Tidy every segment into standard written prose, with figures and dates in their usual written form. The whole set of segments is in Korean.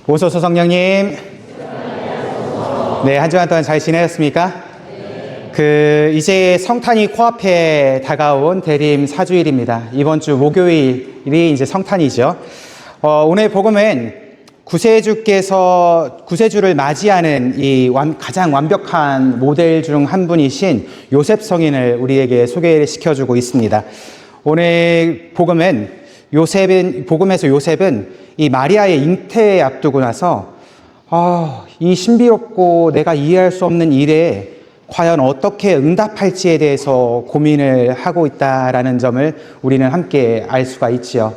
오소서 성령님. 네, 한 주간 동안 잘 지내셨습니까? 이제 성탄이 코앞에 다가온 대림 4주일입니다. 이번 주 목요일이 이제 성탄이죠. 오늘 복음은 구세주를 맞이하는 가장 완벽한 모델 중 한 분이신 요셉 성인을 우리에게 소개를 시켜주고 있습니다. 오늘 복음에서 요셉은 이 마리아의 잉태에 앞두고 나서 이 신비롭고 내가 이해할 수 없는 일에 과연 어떻게 응답할지에 대해서 고민을 하고 있다라는 점을 우리는 함께 알 수가 있지요.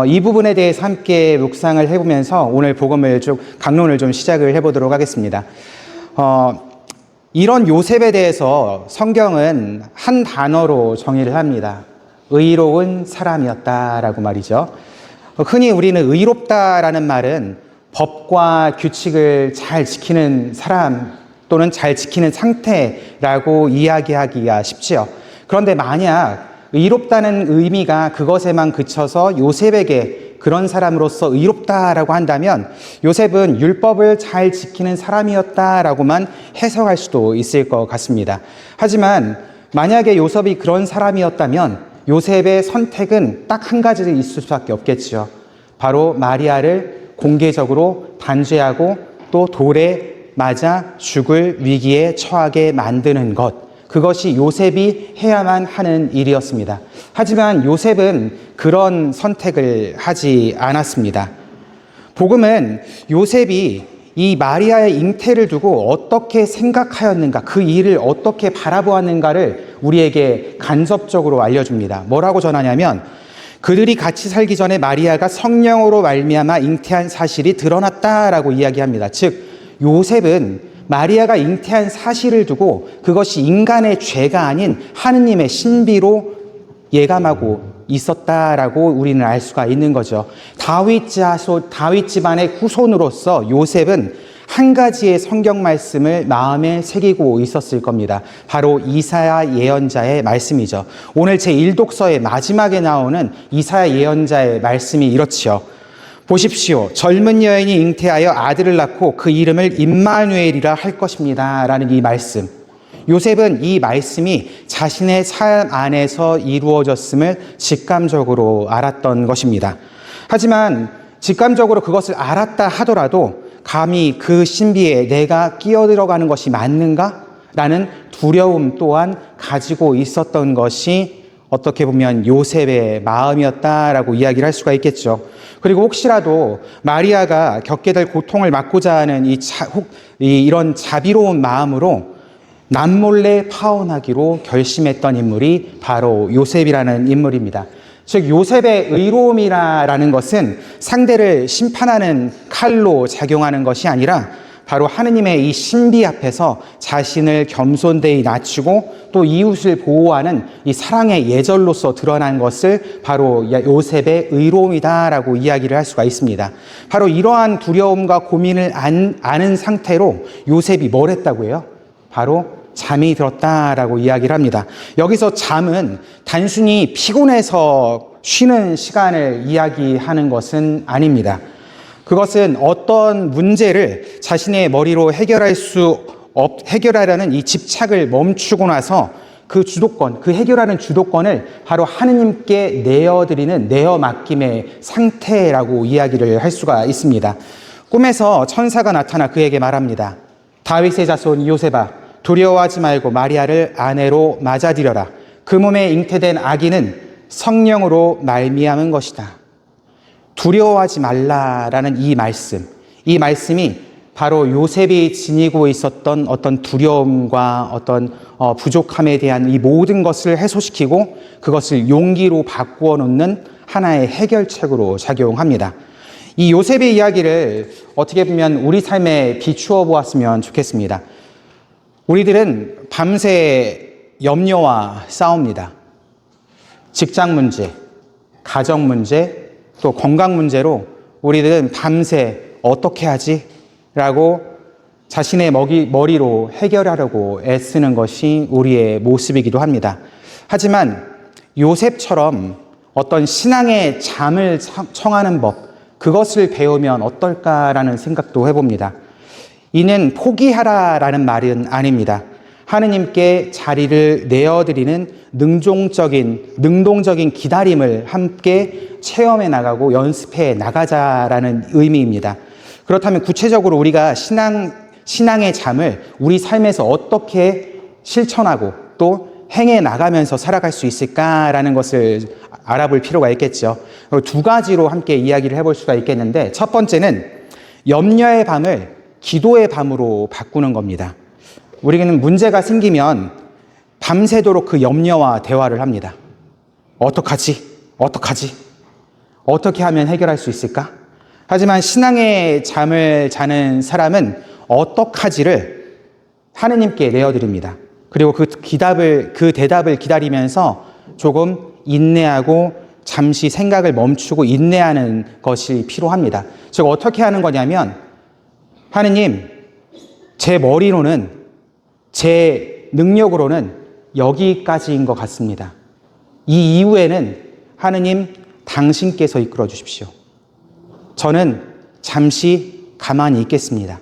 이 부분에 대해서 함께 묵상을 해보면서 오늘 복음을 강론을 좀 시작을 해보도록 하겠습니다. 이런 요셉에 대해서 성경은 한 단어로 정의를 합니다. 의로운 사람이었다라고 말이죠. 흔히 우리는 의롭다라는 말은 법과 규칙을 잘 지키는 사람 또는 잘 지키는 상태라고 이야기하기가 쉽지요. 그런데 만약 의롭다는 의미가 그것에만 그쳐서 요셉에게 그런 사람으로서 의롭다라고 한다면 요셉은 율법을 잘 지키는 사람이었다라고만 해석할 수도 있을 것 같습니다. 하지만 만약에 요셉이 그런 사람이었다면 요셉의 선택은 딱 한 가지 있을 수밖에 없겠죠. 바로 마리아를 공개적으로 단죄하고 또 돌에 맞아 죽을 위기에 처하게 만드는 것, 그것이 요셉이 해야만 하는 일이었습니다. 하지만 요셉은 그런 선택을 하지 않았습니다. 복음은 요셉이 이 마리아의 잉태를 두고 어떻게 생각하였는가, 그 일을 어떻게 바라보았는가를 우리에게 간접적으로 알려줍니다. 뭐라고 전하냐면 그들이 같이 살기 전에 마리아가 성령으로 말미암아 잉태한 사실이 드러났다라고 이야기합니다. 즉 요셉은 마리아가 잉태한 사실을 두고 그것이 인간의 죄가 아닌 하느님의 신비로 예감하고 있었다라고 우리는 알 수가 있는 거죠. 다윗 집안의 후손으로서 요셉은 한 가지의 성경 말씀을 마음에 새기고 있었을 겁니다. 바로 이사야 예언자의 말씀이죠. 오늘 제1독서의 마지막에 나오는 이사야 예언자의 말씀이 이렇지요. 보십시오. 젊은 여인이 잉태하여 아들을 낳고 그 이름을 임마누엘이라 할 것입니다. 라는 이 말씀. 요셉은 이 말씀이 자신의 삶 안에서 이루어졌음을 직감적으로 알았던 것입니다. 하지만 직감적으로 그것을 알았다 하더라도 감히 그 신비에 내가 끼어들어가는 것이 맞는가? 라는 두려움 또한 가지고 있었던 것이 어떻게 보면 요셉의 마음이었다라고 이야기를 할 수가 있겠죠. 그리고 혹시라도 마리아가 겪게 될 고통을 막고자 하는 이런 자비로운 마음으로 남몰래 파혼하기로 결심했던 인물이 바로 요셉이라는 인물입니다. 즉 요셉의 의로움이라는 것은 상대를 심판하는 칼로 작용하는 것이 아니라 바로 하느님의 이 신비 앞에서 자신을 겸손되이 낮추고 또 이웃을 보호하는 이 사랑의 예절로서 드러난 것을 바로 요셉의 의로움이다라고 이야기를 할 수가 있습니다. 바로 이러한 두려움과 고민을 아는 상태로 요셉이 뭘 했다고 해요? 바로 잠이 들었다라고 이야기를 합니다. 여기서 잠은 단순히 피곤해서 쉬는 시간을 이야기하는 것은 아닙니다. 그것은 어떤 문제를 자신의 머리로 해결하려는 이 집착을 멈추고 나서 그 해결하는 주도권을 바로 하느님께 내어 맡김의 상태라고 이야기를 할 수가 있습니다. 꿈에서 천사가 나타나 그에게 말합니다. 다윗의 자손 요셉아, 두려워하지 말고 마리아를 아내로 맞아들여라. 그 몸에 잉태된 아기는 성령으로 말미암은 것이다. 두려워하지 말라라는 이 말씀이 바로 요셉이 지니고 있었던 어떤 두려움과 어떤 부족함에 대한 이 모든 것을 해소시키고 그것을 용기로 바꾸어 놓는 하나의 해결책으로 작용합니다. 이 요셉의 이야기를 어떻게 보면 우리 삶에 비추어 보았으면 좋겠습니다. 우리들은 밤새 염려와 싸웁니다. 직장 문제, 가정 문제, 또 건강 문제로 우리들은 밤새 어떻게 하지? 라고 자신의 머리로 해결하려고 애쓰는 것이 우리의 모습이기도 합니다. 하지만 요셉처럼 어떤 신앙의 잠을 청하는 법, 그것을 배우면 어떨까라는 생각도 해봅니다. 이는 포기하라라는 말은 아닙니다. 하느님께 자리를 내어드리는 능동적인 기다림을 함께 체험해 나가고 연습해 나가자라는 의미입니다. 그렇다면 구체적으로 우리가 신앙의 잠을 우리 삶에서 어떻게 실천하고 또 행해 나가면서 살아갈 수 있을까라는 것을 알아볼 필요가 있겠죠. 두 가지로 함께 이야기를 해볼 수가 있겠는데, 첫 번째는 염려의 밤을 기도의 밤으로 바꾸는 겁니다. 우리는 문제가 생기면 밤새도록 그 염려와 대화를 합니다. 어떡하지? 어떻게 하면 해결할 수 있을까? 하지만 신앙의 잠을 자는 사람은 어떡하지를 하느님께 내어드립니다. 그리고 그 대답을 기다리면서 조금 인내하고 잠시 생각을 멈추고 인내하는 것이 필요합니다. 즉 어떻게 하는 거냐면, 하느님, 제 머리로는, 제 능력으로는 여기까지인 것 같습니다. 이 이후에는 하느님 당신께서 이끌어 주십시오. 저는 잠시 가만히 있겠습니다.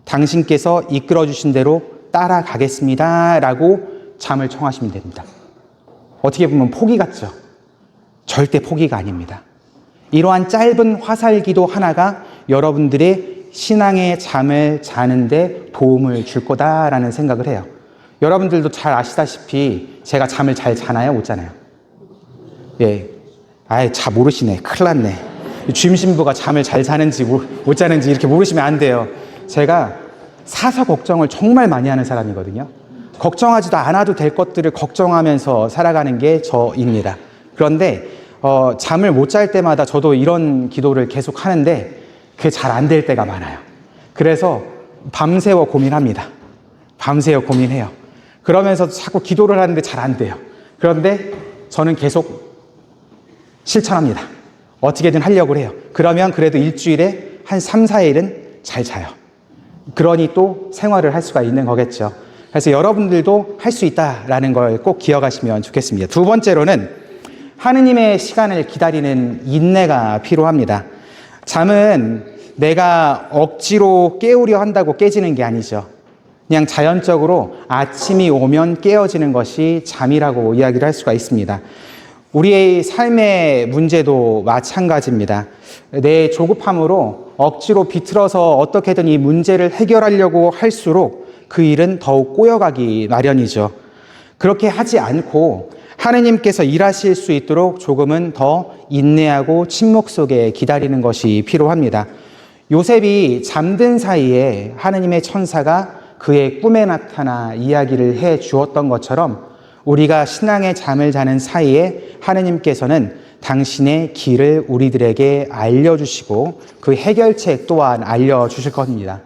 당신께서 이끌어 주신 대로 따라가겠습니다. 라고 잠을 청하시면 됩니다. 어떻게 보면 포기 같죠? 절대 포기가 아닙니다. 이러한 짧은 화살기도 하나가 여러분들의 신앙의 잠을 자는데 도움을 줄 거다라는 생각을 해요. 여러분들도 잘 아시다시피 제가 잠을 잘 자나요? 못 자나요? 예. 잘 모르시네. 큰일 났네. 주임신부가 잠을 잘 자는지 못 자는지 이렇게 모르시면 안 돼요. 제가 사서 걱정을 정말 많이 하는 사람이거든요. 걱정하지도 않아도 될 것들을 걱정하면서 살아가는 게 저입니다. 그런데 잠을 못 잘 때마다 저도 이런 기도를 계속 하는데 그게 잘 안 될 때가 많아요. 그래서 밤새워 고민합니다. 밤새워 고민해요. 그러면서 자꾸 기도를 하는데 잘 안 돼요. 그런데 저는 계속 실천합니다. 어떻게든 하려고 해요. 그러면 그래도 일주일에 한 3, 4일은 잘 자요. 그러니 또 생활을 할 수가 있는 거겠죠. 그래서 여러분들도 할 수 있다라는 걸 꼭 기억하시면 좋겠습니다. 두 번째로는 하느님의 시간을 기다리는 인내가 필요합니다. 잠은 내가 억지로 깨우려 한다고 깨지는 게 아니죠. 그냥 자연적으로 아침이 오면 깨어지는 것이 잠이라고 이야기를 할 수가 있습니다. 우리의 삶의 문제도 마찬가지입니다. 내 조급함으로 억지로 비틀어서 어떻게든 이 문제를 해결하려고 할수록 그 일은 더욱 꼬여가기 마련이죠. 그렇게 하지 않고 하느님께서 일하실 수 있도록 조금은 더 인내하고 침묵 속에 기다리는 것이 필요합니다. 요셉이 잠든 사이에 하느님의 천사가 그의 꿈에 나타나 이야기를 해 주었던 것처럼 우리가 신앙의 잠을 자는 사이에 하느님께서는 당신의 길을 우리들에게 알려주시고 그 해결책 또한 알려주실 겁니다.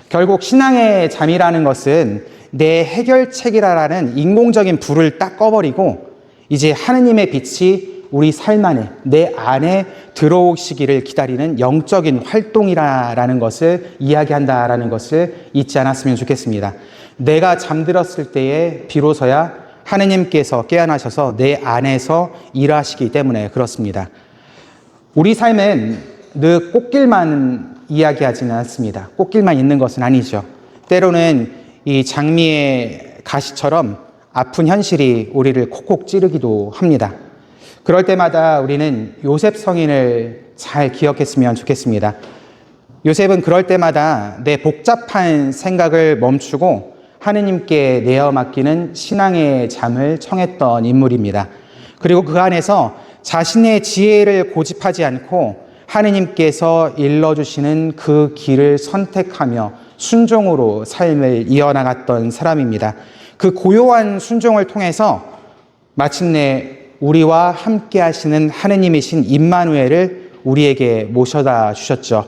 결국 신앙의 잠이라는 것은 내 해결책이라는 인공적인 불을 딱 꺼버리고 이제 하느님의 빛이 우리 삶 안에, 내 안에 들어오시기를 기다리는 영적인 활동이라는 것을 이야기한다라는 것을 잊지 않았으면 좋겠습니다. 내가 잠들었을 때에 비로소야 하느님께서 깨어나셔서 내 안에서 일하시기 때문에 그렇습니다. 우리 삶은 늘 꽃길만 이야기하지는 않습니다. 꽃길만 있는 것은 아니죠. 때로는 이 장미의 가시처럼 아픈 현실이 우리를 콕콕 찌르기도 합니다. 그럴 때마다 우리는 요셉 성인을 잘 기억했으면 좋겠습니다. 요셉은 그럴 때마다 내 복잡한 생각을 멈추고 하느님께 내어 맡기는 신앙의 잠을 청했던 인물입니다. 그리고 그 안에서 자신의 지혜를 고집하지 않고 하느님께서 일러주시는 그 길을 선택하며 순종으로 삶을 이어나갔던 사람입니다. 그 고요한 순종을 통해서 마침내 우리와 함께 하시는 하느님이신 임마누엘을 우리에게 모셔다 주셨죠.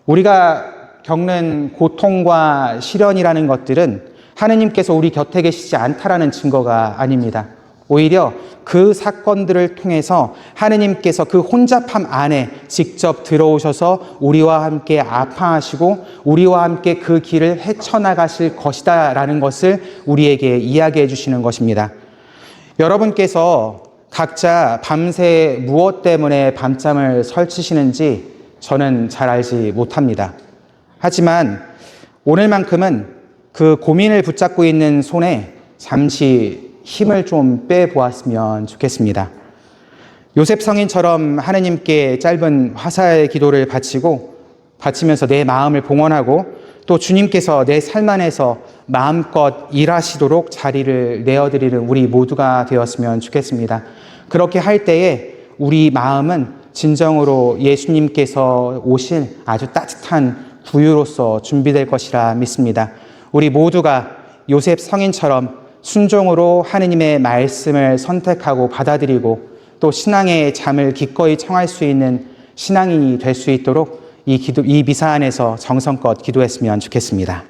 우리가 겪는 고통과 시련이라는 것들은 하느님께서 우리 곁에 계시지 않다라는 증거가 아닙니다. 오히려 그 사건들을 통해서 하느님께서 그 혼잡함 안에 직접 들어오셔서 우리와 함께 아파하시고 우리와 함께 그 길을 헤쳐나가실 것이다라는 것을 우리에게 이야기해 주시는 것입니다. 여러분께서 각자 밤새 무엇 때문에 밤잠을 설치시는지 저는 잘 알지 못합니다. 하지만 오늘만큼은 그 고민을 붙잡고 있는 손에 잠시 힘을 좀 빼보았으면 좋겠습니다. 요셉 성인처럼 하느님께 짧은 화살 기도를 바치면서 내 마음을 봉헌하고 또 주님께서 내 삶 안에서 마음껏 일하시도록 자리를 내어드리는 우리 모두가 되었으면 좋겠습니다. 그렇게 할 때에 우리 마음은 진정으로 예수님께서 오실 아주 따뜻한 구유로서 준비될 것이라 믿습니다. 우리 모두가 요셉 성인처럼 순종으로 하느님의 말씀을 선택하고 받아들이고 또 신앙의 잠을 기꺼이 청할 수 있는 신앙인이 될 수 있도록 이 미사 안에서 정성껏 기도했으면 좋겠습니다.